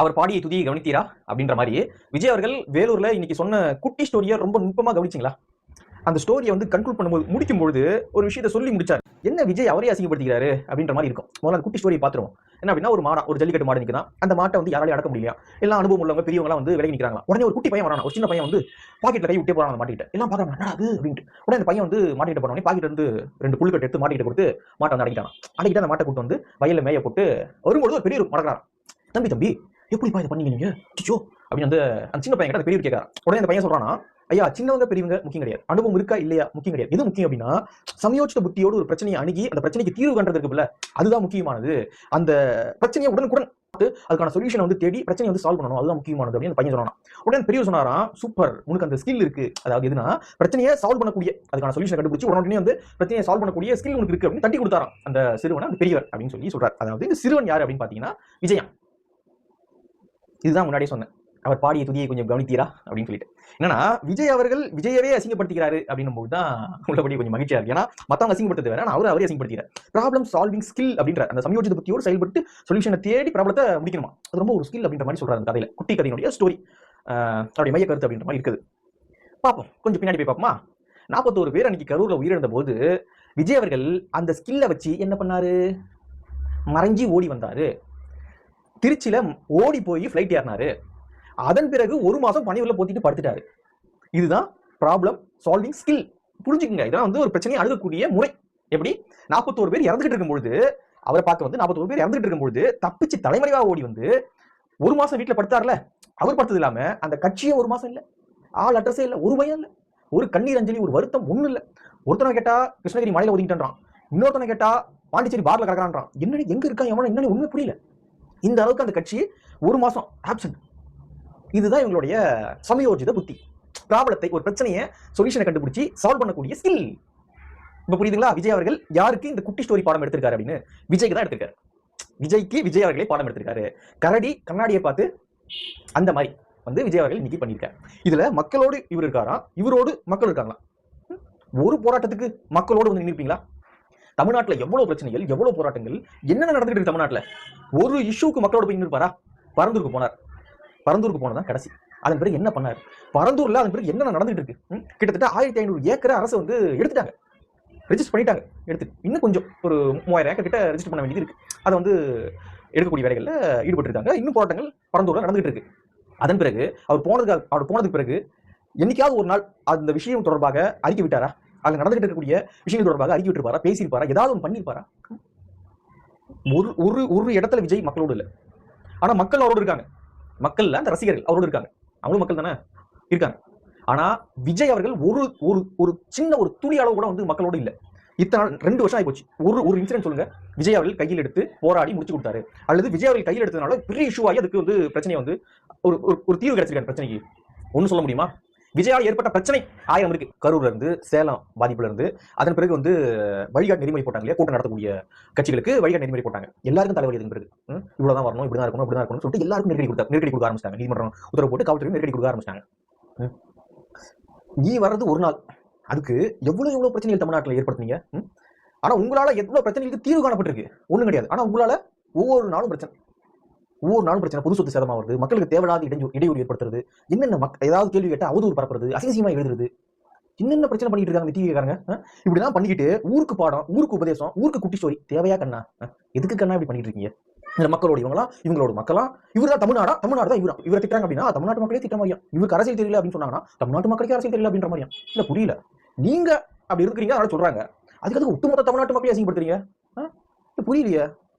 அவர் பாடிய துதியை கவனித்தீரா அப்படின்ற மாதிரி விஜய் அவர்கள் வேலூர்ல இன்னைக்கு சொன்ன குட்டி ஸ்டோரியை ரொம்ப நுட்பமா கவனிச்சிங்களா? அந்த ஸ்டோரியை வந்து கன்க்ளூட் பண்ணும்போது முடிக்கும்போது ஒரு விஷயத்தை சொல்லி முடிச்சார். என்ன விஜய் அவரே அசிங்கப்படுத்திக்கிறாரு அப்படின்ற மாதிரி இருக்கும். முதல்ல அந்த குட்டி ஸ்டோரியை பார்த்துருவோம். என்ன அப்படின்னா, ஒரு ஜல்லிக்கட்டு மாடு நிற்குதான். அந்த மாட்டை வந்து யாராலையும் அடக்க முடியல. எல்லாம் அனுபவம் உள்ளவங்க பெரியவங்களாம் வந்து விலகி நிற்கிறாங்க. உடனே ஒரு குட்டி பையன் வரானா, ஒரு சின்ன பையன் வந்து பாக்கெட்ல கை விட்டே போறான் அந்த மாட்டிக்கிட்ட. எல்லாம் பாக்குறாங்க, என்ன அது அப்படின்ட்டு. உடனே அந்த பையன் வந்து மாட்டிக்கிட்ட போனோடனே பாக்கெட் வந்து 2 புல்கட்டு எடுத்து மாட்டிக்கிட்ட கொடுத்து மாட்டை வந்து அடக்கிட்டான். அடக்கிட்டு அந்த மாட்டை கூட்டு வந்து வயல்ல மேய போட்டு வரும்போது ஒரு பெரிய மடக்கிறான். தம்பி எப்படிப்பா இதை பண்ணீங்க நீங்க சிச்சோ அப்படின்னு அந்த சின்ன பையன் கிட்ட அந்த பெரியவர் கேட்கறான். உடனே அந்த பையன் சொல்றானா, ஐயா சின்னவங்க பெரியவங்க முக்கியம் கிடையாது, அனுபவம் இருக்கா இல்லையா முக்கியம் கிடையாது. எது முக்கியம் அப்படின்னா, சமயோசித புத்தியோடு ஒரு பிரச்சனையை அணுகி அந்த பிரச்சனைக்கு தீர்வு கண்டதுக்கு இல்ல, அதுதான் முக்கியமானது. அந்த பிரச்சனையை உடனுக்குடன் அதுக்கான சொல்யூஷன் வந்து தேடி பிரச்சனையை வந்து சால்வ் பண்ணணும், அதுதான் முக்கியமானது அப்படின்னு அந்த பையன் சொன்னான். உடனே பெரியவர் சொன்னாராம், சூப்பர், உனக்கு அந்த ஸ்கில் இருக்கு. அதாவது எதுனா பிரச்சனையை சால்வ் பண்ணக்கூடிய, அதுக்கான சொல்யூஷன் கண்டுபிடிச்சு உடனே வந்து பிரச்சனையை சால்வ் பண்ணக்கூடிய ஸ்கில் உனக்கு இருக்கு அப்படின்னு தட்டி கொடுத்தாராம் அந்த சிறுவனை, அந்த பெரியவர் அப்படின்னு சொல்லி சொல்றாரு. அதாவது இந்த சிறுவன் யாரு அப்படின்னு பாத்தீங்கன்னா விஜயா. இதுதான் முன்னாடியே சொன்னேன், அவர் பாடிய துதியை கொஞ்சம் கவனித்தீரா அப்படின்னு சொல்லிட்டு. என்னன்னா, விஜய் அவர்கள் விஜயவே அசிங்கப்படுத்திக்கிறாரு அப்படின்னும் போது தான் உள்ளபடி கொஞ்சம் மகிழ்ச்சியா இருக்கு. ஏன்னா மத்தவங்க அசிங்கப்படுத்துறது வேற, அவரே அசிங்கப்படுத்திக்கிறார். ப்ராப்ளம் சால்விங் ஸ்கில் அப்படின்ற அந்த சமயோஜித புத்தியோடு செயல்பட்டு சொல்யூஷனை தேடி ப்ராப்ளத்தை முடிக்கணுமா, அது ரொம்ப ஒரு ஸ்கில் அப்படின்ற மாதிரி சொல்றாரு அந்த கதையில. குட்டி கதையினுடைய ஸ்டோரி அவருடைய மைய கருத்து அப்படின்ற மாதிரி இருக்குது. பார்ப்போம், கொஞ்சம் பின்னாடி போய் பார்ப்போமா. 41 பேர் அன்னைக்கு கரூர்ல உயிரிழந்த போது விஜய் அவர்கள் அந்த ஸ்கில்லை வச்சு என்ன பண்ணாரு, மறைஞ்சி ஓடி வந்தாரு. திருச்சியில ஓடி போய் ஃபிளைட் ஏறினாரு. அதன் பிறகு 1 மாசம் பணிவுல போத்திட்டு படுத்துட்டாரு. இதுதான் ப்ராப்ளம் சால்விங் ஸ்கில். புரிஞ்சுக்குங்க, இதெல்லாம் வந்து ஒரு பிரச்சனையை அணுகக்கூடிய முறை. எப்படி 41 பேர் இறந்துகிட்டு இருக்கும்போது, அவரை பார்த்து வந்து 41 பேர் இறந்துகிட்டு இருக்கும்போது தப்பிச்சு தலைமறைவா ஓடி வந்து 1 மாசம் வீட்டுல படுத்தார்ல, அவர் படுத்தது இல்லாம அந்த கட்சியே 1 மாசம் இல்ல, ஆள் அட்ரஸே இல்ல, ஒரு பயம் இல்ல, ஒரு கண்ணீர் அஞ்சலி, ஒரு வருத்தம் ஒண்ணு இல்ல. ஒருத்தனை கேட்டா கிருஷ்ணகிரி மலையில ஒதுங்கிட்டான், இன்னொருத்தனை கேட்டா பாண்டிச்சேரி பார்ல கிடக்குறான். என்னன்னு எங்க இருக்கான் எவன என்னன்னு உண்மை புரியல. இந்த அளவுக்கு அந்த கட்சி 1 மாசம் ஆப்சென்ட். இதுதான் இவங்களுடைய சமயோஜித புத்தி. ப்ராப்ளத்தை, ஒரு பிரச்சனையை சொல்யூஷனை கண்டுபிடிச்சி சால்வ் பண்ணக்கூடிய ஸ்கில். இப்ப புரியுதுங்களா? விஜய் அவர்கள் யாருக்கு இந்த குட்டி ஸ்டோரி பாடம் எடுத்திருக்காரு அப்படின்னு? விஜய்க்கு தான் எடுத்திருக்காரு. விஜய்க்கு விஜய் அவர்களே பாடம் எடுத்திருக்காரு. கரடி கண்ணாடியை பார்த்து அந்த மாதிரி வந்து விஜய் அவர்கள் இன்னைக்கு பண்ணியிருக்காரு. இதுல மக்களோடு இவர் இருக்காரா, இவரோடு மக்கள் இருக்காங்களா? ஒரு போராட்டத்துக்கு மக்களோடு வந்து நிற்பீங்களா? தமிழ்நாட்டில் எவ்வளவு பிரச்சனைகள், எவ்வளவு போராட்டங்கள், என்னென்ன நடந்துட்டு இருக்கு தமிழ்நாட்டில்? ஒரு இஷ்யூக்கு மக்களோட போய் நிற்பாரா? பரந்தூருக்கு போனார். பரந்தூருக்கு போனதான் கடைசி. அதன் பிறகு என்ன பண்ணார்? பரந்தூர்ல அதன் பிறகு என்ன நடந்துட்டு இருக்கு? கிட்டத்தட்ட 1500 ஏக்கரை அரசு வந்து எடுத்துட்டாங்க, ரெஜிஸ்டர் பண்ணிட்டாங்க. எடுத்து இன்னும் கொஞ்சம் ஒரு 3000 ஏக்கர் கிட்ட ரெஜிஸ்டர் பண்ண வேண்டியது இருக்கு. அதை வந்து எடுக்கக்கூடிய வேலைகள்ல ஈடுபட்டு இருக்காங்க. இன்னும் போராட்டங்கள் பரந்தூர்ல நடந்துட்டு இருக்கு. அதன் பிறகு அவர் போனதுக்கு பிறகு என்னைக்காவது ஒரு நாள் அந்த விஷயம் தொடர்பாக அறிக்கை விட்டாரா? அதுல நடந்துட்டு இருக்கக்கூடிய விஷயங்கள் தொடர்பாக அறிக்கை விட்டுருப்பாரா, பேசியிருப்பாரா, ஏதாவது ஒன்று பண்ணியிருப்பாரா? ஒரு இடத்துல விஜய் மக்களோடு இல்லை, ஆனா மக்கள் அவரோடு இருக்காங்க. மக்கள்ல அந்த ரசிகர்கள் அவரோடு இருக்காங்க, அவங்களும் மக்கள் தானே இருக்காங்க. ஆனா விஜய் அவர்கள் ஒரு சின்ன ஒரு துளி அளவு கூட வந்து மக்களோடு இல்லை. இத்தனை 2 வருஷம் ஆகி போச்சு. ஒரு இன்சிடென்ட் சொல்லுங்க விஜய் அவர்கள் கையில் எடுத்து போராடி முடிச்சு கொடுத்தாரு, அல்லது விஜய் அவர்கள் கையில் எடுத்ததுனால பெரிய இஷ்யூ ஆகி அதுக்கு வந்து பிரச்சனையை வந்து ஒரு தீர்வு கிடைச்சிருக்காரு பிரச்சனைக்கு. ஒன்னு சொல்ல முடியுமா? விஜயால் ஏற்பட்ட பிரச்சனை 1000 இருக்கு. கரூர்ல இருந்து, சேலம் பாதிப்புல இருந்து, அதன் பிறகு வந்து வழிகாட்டு நெறிமுறை போட்டாங்க இல்லையா, கூட்டம் நடத்தக்கூடிய கட்சிகளுக்கு வழிகாட்டு நெறிமுறை போட்டாங்க. எல்லாருக்கும் தலைவலி எதுக்கு பிறகு இவ்வளவுதான் வரணும், இப்படிதான் இருக்கணும் சொல்லிட்டு எல்லாருக்கும் நெருக்கடி கொடுக்க ஆரம்பிச்சிட்டாங்க. நீதிமன்றம் உத்தரவு போட்டு காவல்துறை நெருக்கடி கொடுக்க ஆரம்பிச்சிட்டாங்க. நீ வர்றது ஒரு நாள், அதுக்கு எவ்வளவு பிரச்சனைகள் தமிழ்நாட்டில் ஏற்படுத்தினீங்க. ஆனா உங்களால எவ்வளவு பிரச்சனைகளுக்கு தீர்வு காணப்பட்டிருக்கு? ஒண்ணும் கிடையாது. ஆனா உங்களால ஒவ்வொரு நாளும் பிரச்சனை, பொது சொத்து சேதமா வருது, மக்களுக்கு தேவையில்லாத இடையூறு ஏற்படுத்துறது, என்னென்ன ஏதாவது கேள்வி கேட்டா அவதூறு பரப்புறது, அசிங்கமா எழுதுறது, என்னென்ன பிரச்சனை பண்ணிட்டு இருக்காங்க டிவிக்காரங்க. இப்படிதான் பண்ணிக்கிட்டு ஊருக்கு பாடம், ஊருக்கு உபதேசம், ஊருக்கு குட்டி ஸ்டோரி தேவையா கண்ணா? எதுக்கு கண்ணா இப்படி பண்ணிட்டு இருக்கீங்க? இந்த மக்களோட இவங்களோட மக்களா? இவர் தான் தமிழ்நாடு தான் இவரை திட்டாங்க அப்படின்னா தமிழ்நாட்டு மக்களே திட்ட மாதிரியா? இவருக்கு அரசியல் தெரியல அப்படின்னு சொன்னாங்கன்னா தமிழ்நாட்டு மக்களுக்கு அரசியல் தெரியல அப்படின்ற மாதிரியா? இல்ல புரியல. நீங்க அப்படி இருக்கிறீங்க, அதனால சொல்றாங்க. அதுக்கு ஒட்டுமொத்த தமிழ்நாட்டு மக்களே அசிங்கப்படுத்துறீங்க. புரியலையே.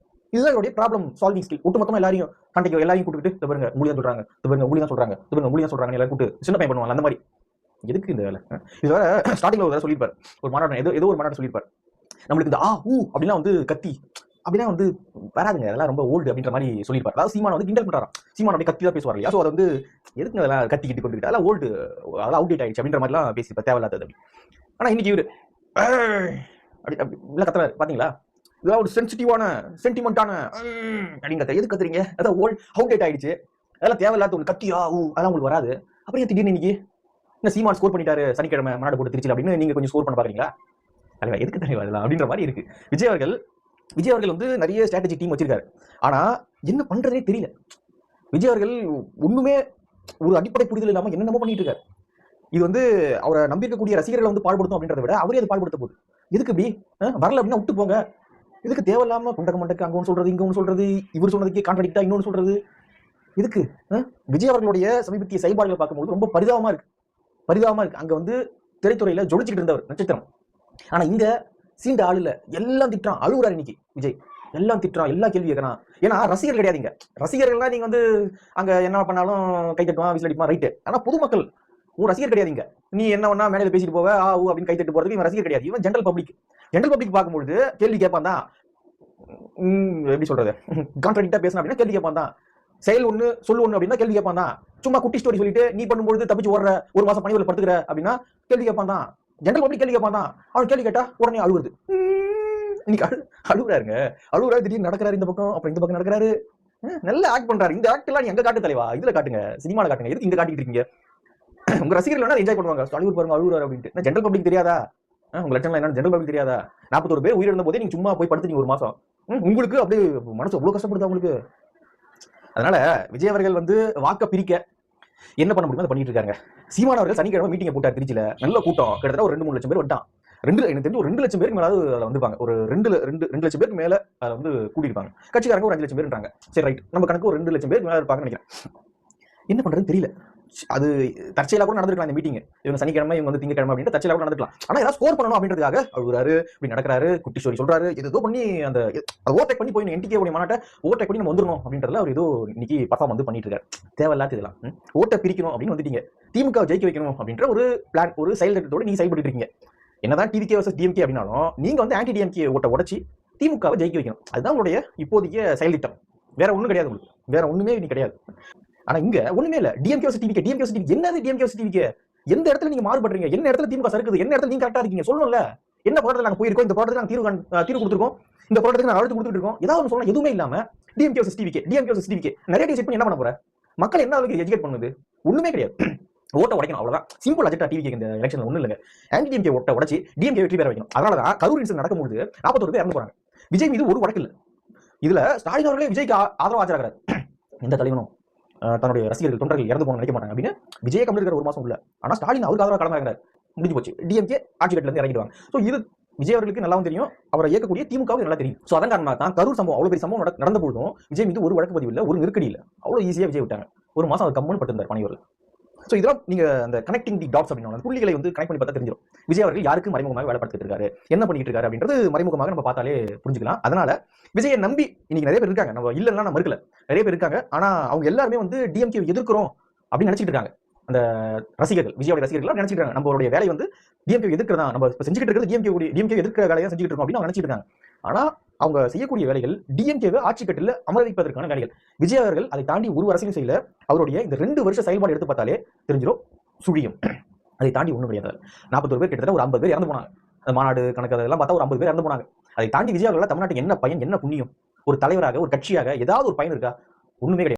இதுதான் என்னுடைய ப்ராப்ளம் சால்விங் ஸ்கில். ஒட்டுமொத்தமா எல்லாரையும் கண்டிக்க, எல்லாரையும் கூப்பிட்டு பாருங்க மூலி தான் சொல்றாங்க, பாருங்க மூலி தான் சொல்றாங்க, பாருங்க மூலி தான் சொல்றாங்க, எல்லாரும் கூப்பிட்டு சின்ன பையன் பண்ணுவாங்க அந்த மாதிரி. எதுக்கு இந்த வேலை? இது வேற ஸ்டார்டிங்ல ஒரு சொல்லியிருப்பாரு, ஒரு மாநாடு, ஏதோ ஒரு மாநாடு சொல்லியிருப்பாரு, நம்மளுக்கு இந்த அப்படிலாம் வந்து கத்தி அப்படிலாம் வந்து வராதுங்க, அதெல்லாம் ரொம்ப ஓல்டு அப்படின்ற மாதிரி சொல்லியிருப்பாரு. அதாவது சீமான வந்து கிண்டல் பண்றாராம். சீமான அப்படியே கத்தி தான் பேசுவார் இல்லையா? ஸோ அதை வந்து எதுக்கு அதெல்லாம் கத்தி கிட்டி கொண்டுக்கிட்டு, அதெல்லாம் ஓல்டு, அதெல்லாம் அவுடேட் ஆயிடுச்சு அப்படின்ற மாதிரிலாம் பேசியிருப்பார், தேவையில்லாதது அப்படி. ஆனா இன்னைக்கு இவரு அப்படி கத்துறாரு பாத்தீங்களா? இதெல்லாம் ஒரு சென்டிமெண்டான அப்படிங்கிறத எது கத்துறீங்க? அதான் அவுடேட் ஆயிடுச்சு, அதெல்லாம் தேவையில்லாத ஒரு கத்தியா அதெல்லாம் உங்களுக்கு வராது. அப்புறம் திடீர்னு இன்னைக்கு இந்த சீமான் ஸ்கோர் பண்ணிட்டாரு சனிக்கிழமை மாநாடு போட்டு திருச்சியில் அப்படின்னு நீங்க கொஞ்சம் ஸ்கோர் பண்ண பாக்குறீங்களா? தலைவா எதுக்கு தலைவா இதெல்லாம் அப்படின்ற மாதிரி இருக்கு. விஜய் அவர்கள் வந்து நிறைய ஸ்ட்ராட்டஜி டீம் வச்சிருக்காரு. ஆனா என்ன பண்றதே தெரியல. விஜய் அவர்கள் ஒண்ணுமே ஒரு அடிப்படை புரிதல் இல்லாம என்னென்னமோ பண்ணிட்டு இருக்காரு. இது வந்து அவரை நம்பியிருக்கக்கூடிய ரசிகர்களை வந்து பாடுபடுத்தும் அப்படின்றத விட அவரே அது பாடுபடுத்த போகுது. எதுக்கு இப்படி வரல அப்படின்னா விட்டு போங்க. இதுக்கு தேவையில்லாம குண்டக்க மண்டக்கு அங்க ஒன்று சொல்றது இங்க ஒன்று சொல்றது, இவர் சொன்னதுக்கு கான்ட்ராடிக்டா இன்னொன்று சொல்றது, இதுக்கு விஜய் அவர்களுடைய சமீபத்திய செயல்பாடுகளை பார்க்கும்போது ரொம்ப பரிதாபமா இருக்கு. அங்க வந்து திரைத்துறையில ஜொலிச்சுக்கிட்டு இருந்தவர் நட்சத்திரம். ஆனா இங்க சீண்ட ஆள் இல்ல, எல்லாம் திட்டுறான், அழுகுறாரு இன்னைக்கு விஜய். எல்லாம் திட்டுறான், எல்லா கேள்வி கேட்கறான். ஏன்னா ரசிகர் கிடையாதுங்க. ரசிகர்கள்லாம் நீங்க வந்து அங்க என்ன பண்ணாலும் கை தட்டுவான், விசில் அடிப்பான், ரைட்டு. ஆனா பொதுமக்கள் உன் ரசிகர் கிடையாதுங்க. நீ என்ன வேணா மேடையில பேசிட்டு போவ, அப்படின்னு கை தட்டு போறதுக்கு இவன் ரசிகர் கிடையாது. இவன் ஜெனரல் பப்ளிக் பார்க்கும்போது கேள்வி கேட்பான் தான். எப்படி சொல்றது, கான்ட்ராடிக்டா பேசணும் அப்படின்னா கேள்வி கேட்பான் தான். செயல் ஒண்ணு சொல்லு ஒண்ணு அப்படின்னா கேள்வி கேட்பான் தான். சும்மா குட்டி ஸ்டோரி சொல்லிட்டு நீ பண்ணும்போது தப்பிச்சு ஓடுற, ஒரு மாசம் பணிவுல படுத்துக்கிற அப்படின்னா கேள்வி கேட்பான் தான். ஜெனரல் பப்ளிக் கேள்வி கேட்பான் தான். அவன் கேள்வி கேட்டா உடனே அழுகுறது. இன்னைக்கு அழுகுறாருங்க. அழுகுறாரு, திடீர்னு நடக்கிறாரு இந்த பக்கம், அப்புறம் இந்த பக்கம் நடக்கிறாரு. நல்ல ஆக்ட் பண்றாரு. இந்த ஆக்ட் எல்லாம் நீ எங்க காட்டு தலைவா, இதுல காட்டுங்க, சினிமால காட்டுங்க. எதுக்கு இங்க காட்டிட்டு இருக்கீங்க? உங்க ரசிகர்கள் வேணா என்ஜாய் பண்ணுவாங்க, அழுகு பாருங்க அழுகுறாரு அப்படின்ட்டு. ஜெனரல் பப்ளிக் தெரியாதா? உங்க லட்சம் என்ன ஜெனரல் பப்ளிக் தெரியாதா? 41 பேர் உயிரிழந்த போதே நீங்க சும்மா போய் படுத்துங்க ஒரு மாசம். உங்களுக்கு அப்படியே மனசு அவ்வளவு கஷ்டப்படுது உங்களுக்கு. அதனால விஜய் அவர்கள் வந்து வாக்க பிரிக்க என்ன பண்ண முடியுமோ அதை பண்ணிட்டு இருக்காங்க. சீமான் அவர்கள் சனிக்கிழமை மீட்டிங் போட்டார் திருச்சியில. நல்ல கூட்டம், கிட்டத்தட்ட ஒரு 2-3 லட்சம் பேர் வட்டான். எனக்கு தெரிஞ்சு ஒரு 2 லட்சம் பேருக்கு மேலாவது அதில் வந்துப்பாங்க. ஒரு 2 லட்சம் பேருக்கு மேல அதை வந்து கூட்டியிருப்பாங்க. கட்சிக்காரங்க ஒரு 5 லட்சம் பேர்ன்றாங்க. சரி ரைட், நம்ம கணக்கு ஒரு 2 லட்சம் பேருக்கு மேல இருப்பாங்கன்னு நினைக்கிறேன். என்ன பண்றதுன்னு தெரியல. அது தற்செயலா கூட நடந்திருக்கலாம் இந்த மீட்டிங். இவங்க சனிக்கிழமை இவங்க வந்து திங்கக்கிழமை அப்படின்ட்டு தற்செயலா கூட நடந்துக்கலாம். ஆனா ஏதாவது ஸ்கோர் பண்ணணும் அப்படின்றதுக்காக அழுகுறாரு, இப்படி நடக்கிறாரு, குட்டி ஸ்டோரி சொல்றாரு, ஏதோ பண்ணி அந்த ஓவர்டேக் பண்ணி போய் என்டிகே உடைய மாநாட்டை ஓவர்டேக் பண்ணி நம்ம வந்துடணும் அப்படின்றதுல அவர் ஏதோ இன்னைக்கு பர்ஃபார்ம் வந்து பண்ணிட்டு இருக்காரு. தேவையில்லாத இதெல்லாம் ஓட்டை பிரிக்கணும் அப்படின்னு வந்துட்டீங்க. திமுக ஜெயிக்க வைக்கணும் அப்படின்ற ஒரு பிளான், ஒரு செயல் திட்டத்தோடு நீங்க செயல்பட்டு இருக்கீங்க. என்னதான் டிவிகே வர்சஸ் டிஎம்கே அப்படின்னாலும் நீங்க வந்து ஆன்டி டிஎம்கே ஓட்டை உடச்சி திமுகவை ஜெயிக்க வைக்கணும். அதுதான் உங்களுடைய இப்போதைய செயல் திட்டம். வேற ஒண்ணும் கிடையாது உங்களுக்கு, வேற ஒண்ணுமே நீ கிடையாது. ஆனா இங்க ஒண்ணுமே இல்ல. டிஎம்கே வர்சஸ் டிவிகே என்னது? டிஎம்கே வர்சஸ் டிவிகே எந்த இடத்துல நீங்க மாறுபடுறீங்க? என்ன இடத்துல திமுக சறுக்குது? என்ன இடத்துல நீங்க கரெக்டா இருக்கீங்க சொல்லணும்ல. என்ன போராட்டத்துல நாங்க போயிருக்கோம், இந்த போராட்டத்துக்கு நாங்க தீர்வு கொடுத்துருக்கோம், இந்த போராட்டத்துக்கு நாங்க அழுத்து கொடுத்துட்டு இருக்கோம், ஏதாவது ஒன்று சொல்லணும். எதுவுமே இல்லாம டிஎம்கே வர்சஸ் டிவிகே நிறைய செட் பண்ணி என்ன பண்ண போற? மக்கள் என்ன அளவுக்கு எஜுகேட் பண்ணுது? ஒண்ணுமே கிடையாது. ஓட்ட உடைக்கணும், அவ்வளவுதான். சிம்பிள் அஜெண்டா டிவிகே இந்த எலெக்ஷன்ல ஒண்ணு இல்லங்க. ஆன்டி டிஎம்கே ஓட்ட உடைச்சு டிஎம்கே வெற்றி பெற வைக்கணும். அதனாலதான் கரூர் இன்சிடென்ட் நடக்கும்போது 41 பேர் இறந்து போறாங்க. விஜய் மீது ஒரு வழக்கு இல்ல. இதுல ஸ்டாலின் அவர்களே விஜய்க்கு ஆதரவு ஆஜராகிறார். எந்த தலைவனும் தன்னுடைய ரசிகர்கள் தொண்டர்கள் இறந்து போன நினைக்க மாட்டாங்க அப்படின்னு விஜய் கம்பெனி இருக்கிற ஒரு மாசம் உள்ள. ஆனா ஸ்டாலின் அவருக்கு ஆதரவு களமாகிறார். முடிஞ்சு போச்சு. டிஎம்கே ஆட்சி கட்டில இருந்து இறங்கிடுவாங்க. சோ இது விஜய் அவர்களுக்கு நல்லாவும் தெரியும், அவரை இயக்கக்கூடிய திமுகவும் நல்லா தெரியும். சோ அதன் காரணமாக தான் கரூர் சம்பவம் அவ்வளவு பெரிய சம்பவம் நடந்த பொழுதும் விஜய் மீது ஒரு வழக்கு பதிவு இல்லை, ஒரு நெருக்கடி இல்லை. அவ்வளவு ஈஸியா விஜய் விட்டாங்க. ஒரு மாசம் அவர் கம்முன்னு பட்டிருந்தார் பணியூர்ல. சோ இதெல்லாம் நீங்க அந்த கனெக்டிங் தி டாட்ஸ் அப்படின்னா அந்த புள்ளிகளை வந்து கனெக்ட் பண்ணி பார்த்தா தெரிஞ்சிடும் விஜய் அவர்கள் யாருக்கு மறைமுகமாக வேலை பார்த்துட்டு இருக்காரு, என்ன பண்ணிட்டு இருக்காரு அப்படின்றது மறைமுகமாக நம்ம பார்த்தாலே புரிஞ்சுக்கலாம். அதனால விஜயை நம்பி இன்னைக்கு நிறைய பேர் இருக்காங்க. நம்ம இல்லைன்னா நம்ம இருக்கல, நிறைய பேர் இருக்காங்க. ஆனா அவங்க எல்லாருமே வந்து டிஎம்கே எதிர்க்கிறோம் அப்படின்னு நினைச்சிட்டு இருக்காங்க. அந்த ரசிகர்கள், விஜயோட ரசிகர்கள் நினைச்சிட்டு இருக்காங்க நம்மளுடைய வேலை வந்து டிஎம்கே எதிர்க்கிறதா, நம்ம செஞ்சுக்கிட்டு இருக்கிறது டிஎம்கே எதிர்க்கிற வேலையை செஞ்சுட்டு இருக்கோம் அப்படின்னு அவங்க நினைச்சிட்டு இருக்காங்க. ஆனா அவங்க செய்யக்கூடிய வேலைகள் டிஎம்கேவை ஆட்சி கட்டில அமர வைப்பதற்கான வேலைகள். விஜய் அவர்கள் அதை தாண்டி ஒரு அரசியலும் செய்யல. அவருடைய இந்த 2 வருஷ செயல்பாடு எடுத்து பார்த்தாலே தெரிஞ்சிடும் சுழியும். அதை தாண்டி ஒண்ணும் கிடையாது. 41 பேர் கிட்டத்தட்ட ஒரு 50 பேர் இறந்து போனாங்க. மாநாடு கணக்கு அதெல்லாம் பார்த்தா ஒரு 50 பேர் இறந்து போனாங்க. அதை தாண்டி விஜய் அவர்கள் தமிழ்நாட்டுக்கு என்ன பயன், என்ன புண்ணியம்? ஒரு தலைவராக, ஒரு கட்சியாக ஏதாவது ஒரு பயன் இருக்கா? ஒண்ணுமே கிடையாது.